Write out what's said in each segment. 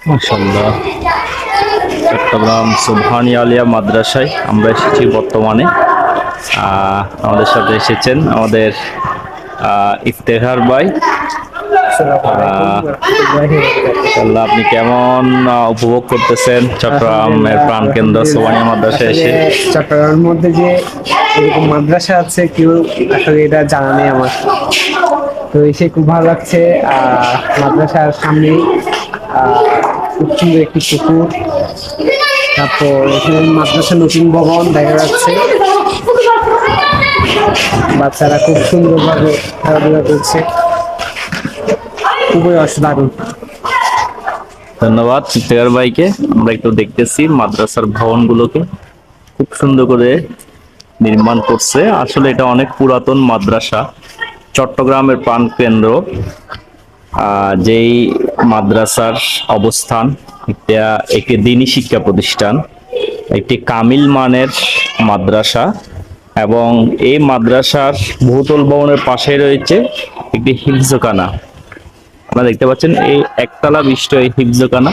মাশাআল্লাহ, চট্টগ্রাম সুবহানিয়া আলিয়া মাদ্রাসায় আমরা এসেছি বর্তমানে। আমাদের সাথে এসেছেন আমাদের ইফতেখার ভাই। ইনশাআল্লাহ, আপনি কেমন উপভোগ করতেছেন চট্টগ্রামের প্রাণকেন্দ্র সুবহানিয়া মাদ্রাসায় এসে? চট্টগ্রামের মধ্যে যে এরকম মাদ্রাসা আছে কেউ আসলে এটা জানা নেই আমার, তো এসে খুব ভালো লাগছে। মাদ্রাসার সামনে খুব সুন্দর একটি পুকুর, তারপর এখানে মাদ্রাসার নতুন ভবন দেখা যাচ্ছে। বাচ্চারা খুব সুন্দরভাবে খেলাধুলা করছে, খুবই অসাধারণ। ধন্যবাদ ইফতেখার ভাইকে। আমরা একটু দেখতেছি মাদ্রাসার ভবনগুলোকে খুব সুন্দর করে নির্মাণ করছে। আসলে এটা অনেক পুরাতন মাদ্রাসা, চট্টগ্রামের প্রাণকেন্দ্র। যেই মাদ্রাসার অবস্থান, এটা একটি দ্বীনি শিক্ষা প্রতিষ্ঠান, একটি কামিল মানের মাদ্রাসা, এবং এই মাদ্রাসার বহুতল ভবনের পাশে রয়েছে একটি হিফজখানা। আপনারা দেখতে পাচ্ছেন এই একতলা বিশিষ্ট এই হিফজখানা,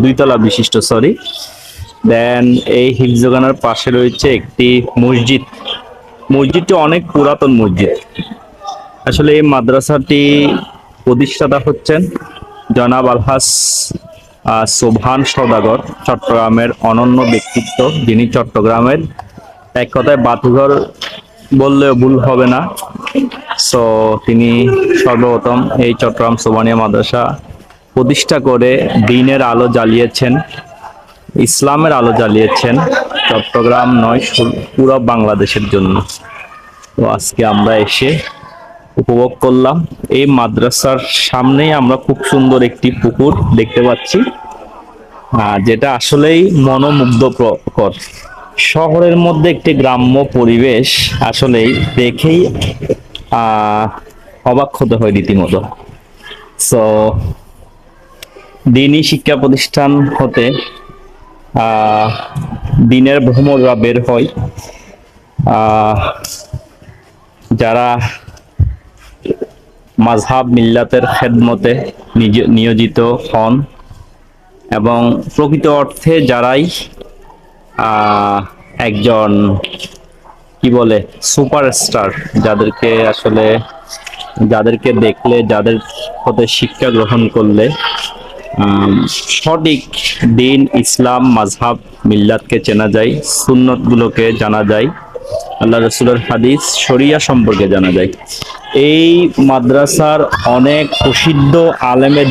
দুইতলা বিশিষ্ট সরি। দেন এই হিফজখানার পাশে রয়েছে একটি মসজিদ। মসজিদটি অনেক পুরাতন মসজিদ। আসলে এই মাদ্রাসাটি প্রতিষ্ঠাতা হচ্ছেন জনাব আলহাজ সোবহান সওদাগর, চট্টগ্রামের অনন্য ব্যক্তিত্ব, যিনি চট্টগ্রামের এক কথায় বাতিঘর বললেও ভুল হবে না। সো তিনি সর্বপ্রথম এই চট্টগ্রাম সুবহানিয়া মাদ্রাসা প্রতিষ্ঠা করে দ্বীনের আলো জ্বালিয়েছেন, ইসলামের আলো জ্বালিয়েছেন, চট্টগ্রাম নয় পুরো বাংলাদেশের জন্য। তো আজকে আমরা এসে উপভোগ করলাম। এই মাদ্রাসার সামনেই আমরা খুব সুন্দর একটি পুকুর দেখতে পাচ্ছি, যেটা আসলেই মনোমুগ্ধকর। শহরের মধ্যে একটি গ্রাম্য পরিবেশ আসলেই দেখেই অবাক হতে হয় রীতিমতো। সো দ্বীনি শিক্ষা প্রতিষ্ঠান হতে দ্বীনের ভ্রমররা বের হয়, যারা মাযহাব মিল্লাতের খেদমতে নিয়োজিত হন, এবং প্রকৃত অর্থে যারাই একজন কি বলে সুপারস্টার, যাদেরকে দেখলে, যাদের হতে শিক্ষা গ্রহণ করলে সঠিক দিন, ইসলাম, মাযহাব, মিল্লাতকে চেনা যায়, সুন্নত গুলোকে জানা যায়, আল্লাহ রসুলের হাদিস, শরিয়া সম্পর্কে জানা যায়। এই মাদ্রাসার অনেক প্রসিদ্ধ আলেমের